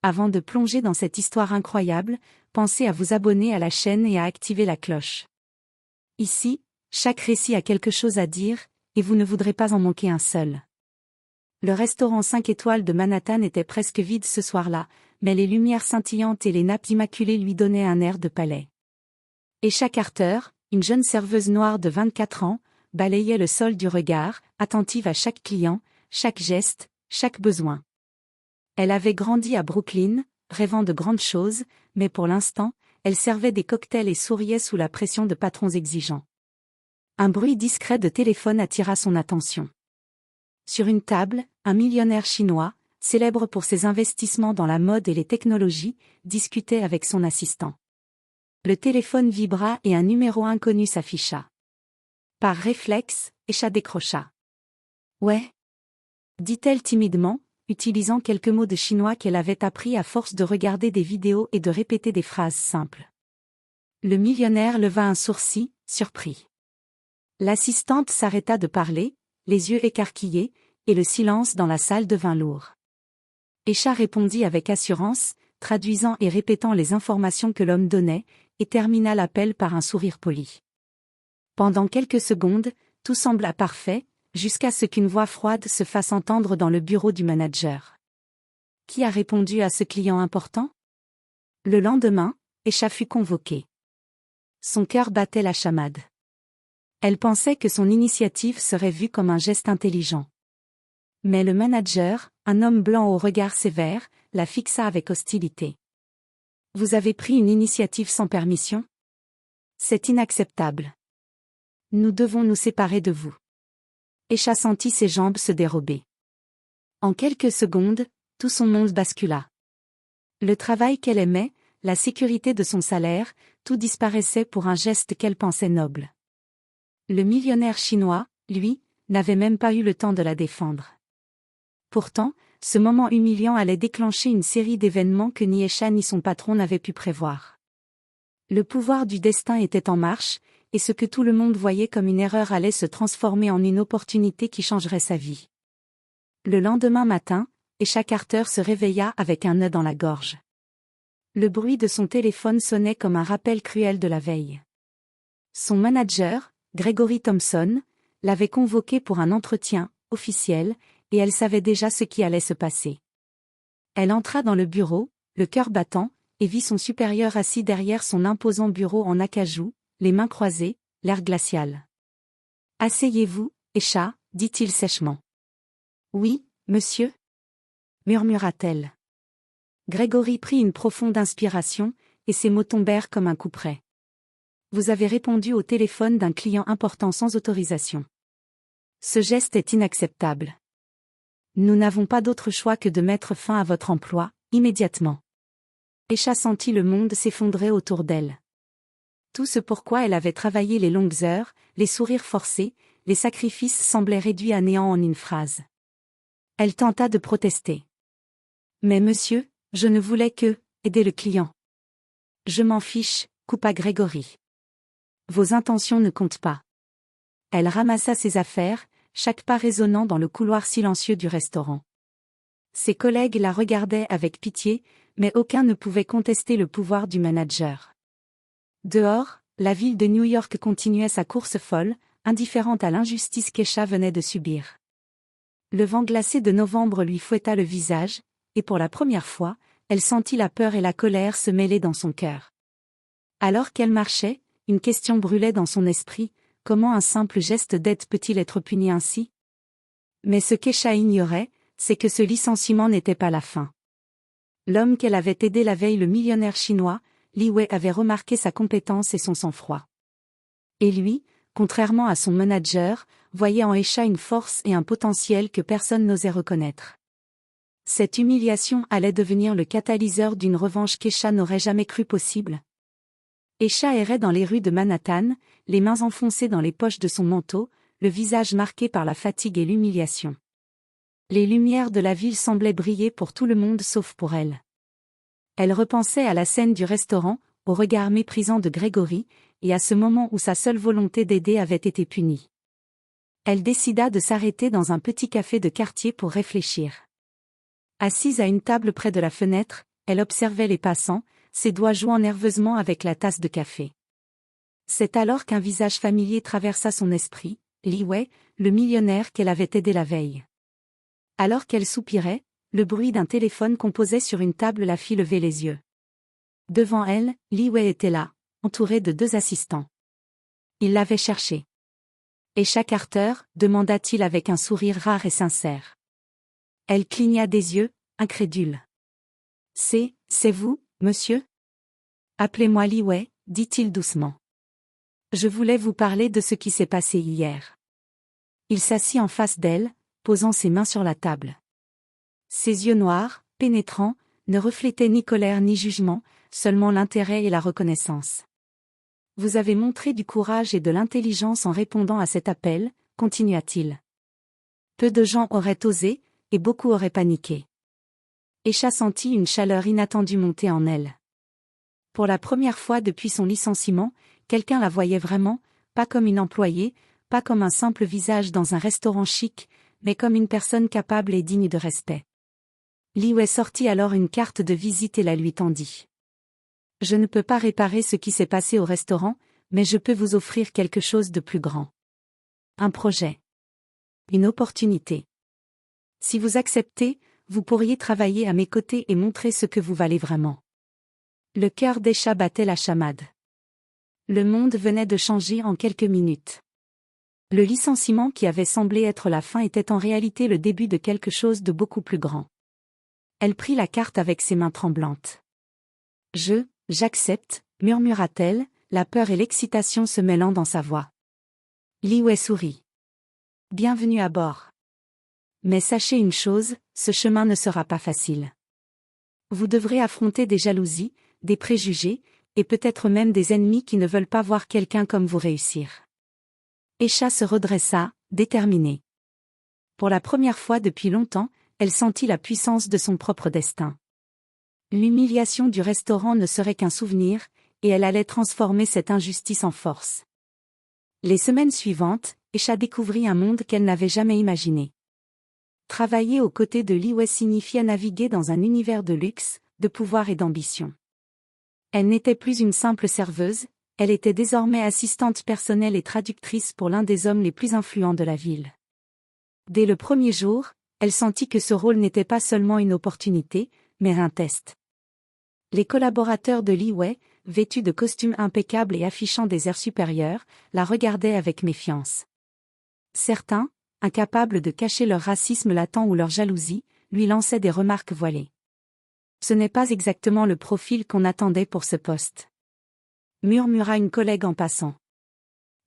Avant de plonger dans cette histoire incroyable, pensez à vous abonner à la chaîne et à activer la cloche. Ici, chaque récit a quelque chose à dire, et vous ne voudrez pas en manquer un seul. Le restaurant 5 étoiles de Manhattan était presque vide ce soir-là, mais les lumières scintillantes et les nappes immaculées lui donnaient un air de palais. Esha Carter, une jeune serveuse noire de 24 ans, balayait le sol du regard, attentive à chaque client, chaque geste, chaque besoin. Elle avait grandi à Brooklyn, rêvant de grandes choses, mais pour l'instant, elle servait des cocktails et souriait sous la pression de patrons exigeants. Un bruit discret de téléphone attira son attention. Sur une table, un millionnaire chinois, célèbre pour ses investissements dans la mode et les technologies, discutait avec son assistant. Le téléphone vibra et un numéro inconnu s'afficha. Par réflexe, Esha décrocha. « Ouais » dit-elle timidement, utilisant quelques mots de chinois qu'elle avait appris à force de regarder des vidéos et de répéter des phrases simples. Le millionnaire leva un sourcil, surpris. L'assistante s'arrêta de parler, les yeux écarquillés, et le silence dans la salle devint lourd. Esha répondit avec assurance, traduisant et répétant les informations que l'homme donnait, et termina l'appel par un sourire poli. Pendant quelques secondes, tout sembla parfait, jusqu'à ce qu'une voix froide se fasse entendre dans le bureau du manager. Qui a répondu à ce client important? Le lendemain, Esha fut convoquée. Son cœur battait la chamade. Elle pensait que son initiative serait vue comme un geste intelligent. Mais le manager, un homme blanc au regard sévère, la fixa avec hostilité. « Vous avez pris une initiative sans permission? C'est inacceptable. Nous devons nous séparer de vous. » Esha sentit ses jambes se dérober. En quelques secondes, tout son monde bascula. Le travail qu'elle aimait, la sécurité de son salaire, tout disparaissait pour un geste qu'elle pensait noble. Le millionnaire chinois, lui, n'avait même pas eu le temps de la défendre. Pourtant, ce moment humiliant allait déclencher une série d'événements que ni Esha ni son patron n'avaient pu prévoir. Le pouvoir du destin était en marche, et ce que tout le monde voyait comme une erreur allait se transformer en une opportunité qui changerait sa vie. Le lendemain matin, Esha Carter se réveilla avec un nœud dans la gorge. Le bruit de son téléphone sonnait comme un rappel cruel de la veille. Son manager, Gregory Thompson, l'avait convoquée pour un entretien officiel, et elle savait déjà ce qui allait se passer. Elle entra dans le bureau, le cœur battant, et vit son supérieur assis derrière son imposant bureau en acajou, les mains croisées, l'air glacial. « Asseyez-vous, Esha, dit-il sèchement. « Oui, monsieur » murmura-t-elle. Gregory prit une profonde inspiration, et ses mots tombèrent comme un couperet. « Vous avez répondu au téléphone d'un client important sans autorisation. Ce geste est inacceptable. Nous n'avons pas d'autre choix que de mettre fin à votre emploi, immédiatement. » Esha sentit le monde s'effondrer autour d'elle. Tout ce pourquoi elle avait travaillé les longues heures, les sourires forcés, les sacrifices semblaient réduits à néant en une phrase. Elle tenta de protester. « Mais monsieur, je ne voulais que aider le client. »« Je m'en fiche, » coupa Gregory. « Vos intentions ne comptent pas. » Elle ramassa ses affaires, chaque pas résonnant dans le couloir silencieux du restaurant. Ses collègues la regardaient avec pitié, mais aucun ne pouvait contester le pouvoir du manager. Dehors, la ville de New York continuait sa course folle, indifférente à l'injustice qu'Esha venait de subir. Le vent glacé de novembre lui fouetta le visage, et pour la première fois, elle sentit la peur et la colère se mêler dans son cœur. Alors qu'elle marchait, une question brûlait dans son esprit: comment un simple geste d'aide peut-il être puni ainsi? Mais ce qu'Esha ignorait, c'est que ce licenciement n'était pas la fin. L'homme qu'elle avait aidé la veille, le millionnaire chinois, Li Wei, avait remarqué sa compétence et son sang-froid. Et lui, contrairement à son manager, voyait en Esha une force et un potentiel que personne n'osait reconnaître. Cette humiliation allait devenir le catalyseur d'une revanche qu'Esha n'aurait jamais cru possible. Esha errait dans les rues de Manhattan, les mains enfoncées dans les poches de son manteau, le visage marqué par la fatigue et l'humiliation. Les lumières de la ville semblaient briller pour tout le monde sauf pour elle. Elle repensait à la scène du restaurant, au regard méprisant de Gregory, et à ce moment où sa seule volonté d'aider avait été punie. Elle décida de s'arrêter dans un petit café de quartier pour réfléchir. Assise à une table près de la fenêtre, Elle observait les passants, ses doigts jouant nerveusement avec la tasse de café. C'est alors qu'un visage familier traversa son esprit, Li Wei, le millionnaire qu'elle avait aidé la veille. Alors qu'elle soupirait, le bruit d'un téléphone composé sur une table la fit lever les yeux. Devant elle, Li Wei était là, entourée de 2 assistants. Il l'avait cherchée. « Esha Carter ?» demanda-t-il avec un sourire rare et sincère. Elle cligna des yeux, incrédule. « C'est vous, monsieur ?» « Appelez-moi Li Wei », dit-il doucement. « Je voulais vous parler de ce qui s'est passé hier. » Il s'assit en face d'elle, posant ses mains sur la table. Ses yeux noirs, pénétrants, ne reflétaient ni colère ni jugement, seulement l'intérêt et la reconnaissance. « Vous avez montré du courage et de l'intelligence en répondant à cet appel, » continua-t-il. Peu de gens auraient osé, et beaucoup auraient paniqué. Esha sentit une chaleur inattendue monter en elle. Pour la première fois depuis son licenciement, quelqu'un la voyait vraiment, pas comme une employée, pas comme un simple visage dans un restaurant chic, mais comme une personne capable et digne de respect. Li Wei sortit alors une carte de visite et la lui tendit. « Je ne peux pas réparer ce qui s'est passé au restaurant, mais je peux vous offrir quelque chose de plus grand. Un projet. Une opportunité. Si vous acceptez, vous pourriez travailler à mes côtés et montrer ce que vous valez vraiment. » Le cœur d'Esha battait la chamade. Le monde venait de changer en quelques minutes. Le licenciement qui avait semblé être la fin était en réalité le début de quelque chose de beaucoup plus grand. Elle prit la carte avec ses mains tremblantes. « J'accepte », murmura-t-elle, la peur et l'excitation se mêlant dans sa voix. Li Wei sourit. « Bienvenue à bord. Mais sachez une chose, ce chemin ne sera pas facile. Vous devrez affronter des jalousies, des préjugés, et peut-être même des ennemis qui ne veulent pas voir quelqu'un comme vous réussir. » Esha se redressa, déterminée. Pour la première fois depuis longtemps, elle sentit la puissance de son propre destin. L'humiliation du restaurant ne serait qu'un souvenir, et elle allait transformer cette injustice en force. Les semaines suivantes, Esha découvrit un monde qu'elle n'avait jamais imaginé. Travailler aux côtés de Li Wei signifiait naviguer dans un univers de luxe, de pouvoir et d'ambition. Elle n'était plus une simple serveuse, elle était désormais assistante personnelle et traductrice pour l'un des hommes les plus influents de la ville. Dès le premier jour, elle sentit que ce rôle n'était pas seulement une opportunité, mais un test. Les collaborateurs de Li Wei, vêtus de costumes impeccables et affichant des airs supérieurs, la regardaient avec méfiance. Certains, incapables de cacher leur racisme latent ou leur jalousie, lui lançaient des remarques voilées. Ce n'est pas exactement le profil qu'on attendait pour ce poste. Murmura une collègue en passant.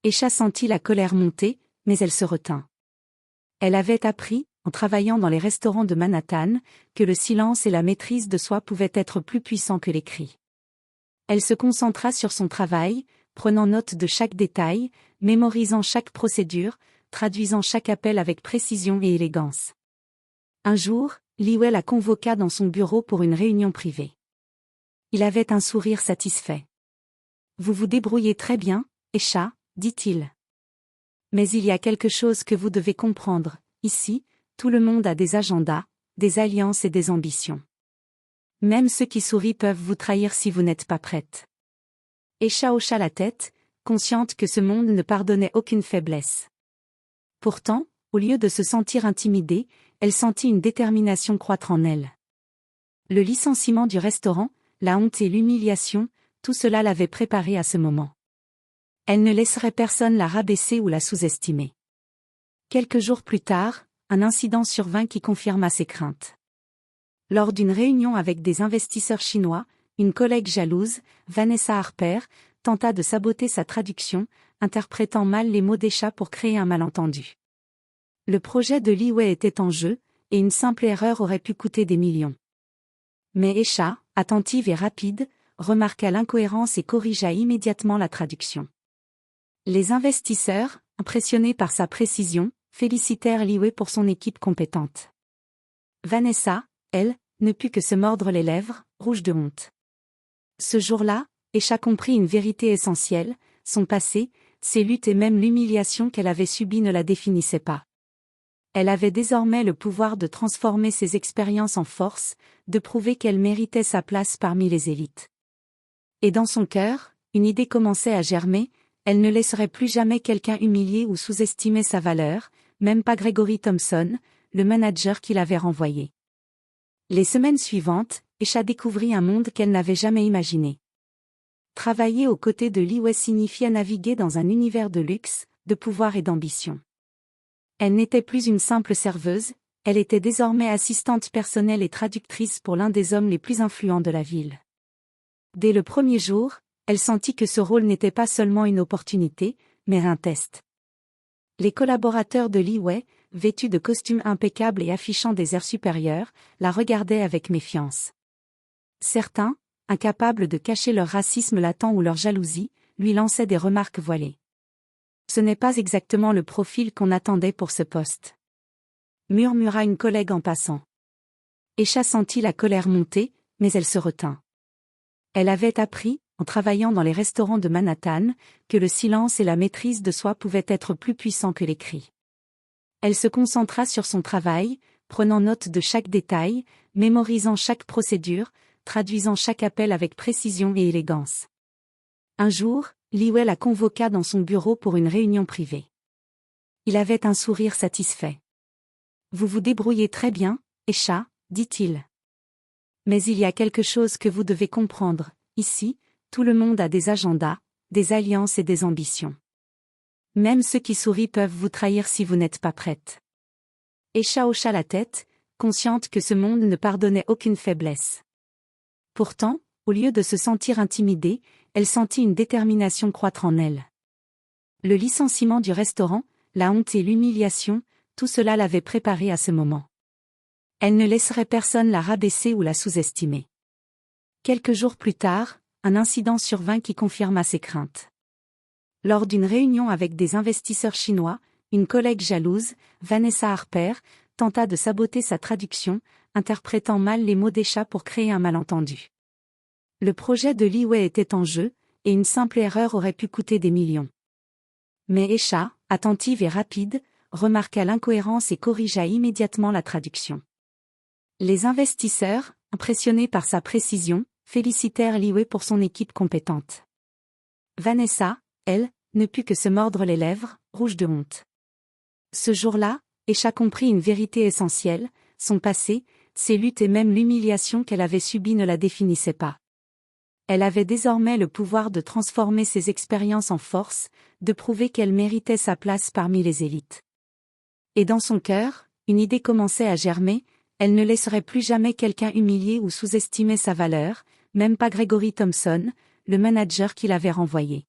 Esha sentit la colère monter, mais elle se retint. Elle avait appris, en travaillant dans les restaurants de Manhattan, que le silence et la maîtrise de soi pouvaient être plus puissants que les cris. Elle se concentra sur son travail, prenant note de chaque détail, mémorisant chaque procédure, traduisant chaque appel avec précision et élégance. Un jour, Li Wei la convoqua dans son bureau pour une réunion privée. Il avait un sourire satisfait. « Vous vous débrouillez très bien, Esha, » dit-il. « Mais il y a quelque chose que vous devez comprendre, ici, tout le monde a des agendas, des alliances et des ambitions. Même ceux qui sourient peuvent vous trahir si vous n'êtes pas prête. » Esha hocha la tête, consciente que ce monde ne pardonnait aucune faiblesse. Pourtant, au lieu de se sentir intimidée, elle sentit une détermination croître en elle. Le licenciement du restaurant, la honte et l'humiliation, tout cela l'avait préparée à ce moment. Elle ne laisserait personne la rabaisser ou la sous-estimer. Quelques jours plus tard, un incident survint qui confirma ses craintes. Lors d'une réunion avec des investisseurs chinois, une collègue jalouse, Vanessa Harper, tenta de saboter sa traduction, interprétant mal les mots d'Esha pour créer un malentendu. Le projet de Li Wei était en jeu, et une simple erreur aurait pu coûter des millions. Mais Esha, attentive et rapide, remarqua l'incohérence et corrigea immédiatement la traduction. Les investisseurs, impressionnés par sa précision, félicitèrent Li Wei pour son équipe compétente. Vanessa, elle, ne put que se mordre les lèvres, rouge de honte. Ce jour-là, Esha comprit une vérité essentielle, son passé, ses luttes et même l'humiliation qu'elle avait subie ne la définissaient pas. Elle avait désormais le pouvoir de transformer ses expériences en force, de prouver qu'elle méritait sa place parmi les élites. Et dans son cœur, une idée commençait à germer, elle ne laisserait plus jamais quelqu'un humilier ou sous-estimer sa valeur, même pas Gregory Thompson, le manager qui l'avait renvoyé. Les semaines suivantes, Esha découvrit un monde qu'elle n'avait jamais imaginé. Travailler aux côtés de Li Wei signifiait naviguer dans un univers de luxe, de pouvoir et d'ambition. Elle n'était plus une simple serveuse, elle était désormais assistante personnelle et traductrice pour l'un des hommes les plus influents de la ville. Dès le premier jour, elle sentit que ce rôle n'était pas seulement une opportunité, mais un test. Les collaborateurs de Li Wei, vêtus de costumes impeccables et affichant des airs supérieurs, la regardaient avec méfiance. Certains, incapables de cacher leur racisme latent ou leur jalousie, lui lançaient des remarques voilées. Ce n'est pas exactement le profil qu'on attendait pour ce poste, murmura une collègue en passant. Esha sentit la colère monter, mais elle se retint. Elle avait appris, en travaillant dans les restaurants de Manhattan, que le silence et la maîtrise de soi pouvaient être plus puissants que les cris. Elle se concentra sur son travail, prenant note de chaque détail, mémorisant chaque procédure, traduisant chaque appel avec précision et élégance. Un jour, Li Wei la convoqua dans son bureau pour une réunion privée. Il avait un sourire satisfait. « Vous vous débrouillez très bien, Esha, dit-il. Mais il y a quelque chose que vous devez comprendre, ici, tout le monde a des agendas, des alliances et des ambitions. Même ceux qui sourient peuvent vous trahir si vous n'êtes pas prête. » Esha hocha la tête, consciente que ce monde ne pardonnait aucune faiblesse. Pourtant, au lieu de se sentir intimidée, elle sentit une détermination croître en elle. Le licenciement du restaurant, la honte et l'humiliation, tout cela l'avait préparée à ce moment. Elle ne laisserait personne la rabaisser ou la sous-estimer. Quelques jours plus tard, un incident survint qui confirma ses craintes. Lors d'une réunion avec des investisseurs chinois, une collègue jalouse, Vanessa Harper, tenta de saboter sa traduction, interprétant mal les mots d'Esha pour créer un malentendu. Le projet de Li Wei était en jeu, et une simple erreur aurait pu coûter des millions. Mais Esha, attentive et rapide, remarqua l'incohérence et corrigea immédiatement la traduction. Les investisseurs, impressionnés par sa précision, félicitèrent Li Wei pour son équipe compétente. Vanessa, elle, ne put que se mordre les lèvres, rouge de honte. Ce jour-là, Esha comprit une vérité essentielle, son passé, ses luttes et même l'humiliation qu'elle avait subie ne la définissaient pas. Elle avait désormais le pouvoir de transformer ses expériences en force, de prouver qu'elle méritait sa place parmi les élites. Et dans son cœur, une idée commençait à germer, elle ne laisserait plus jamais quelqu'un humilier ou sous-estimer sa valeur, même pas Gregory Thompson, le manager qui l'avait renvoyée.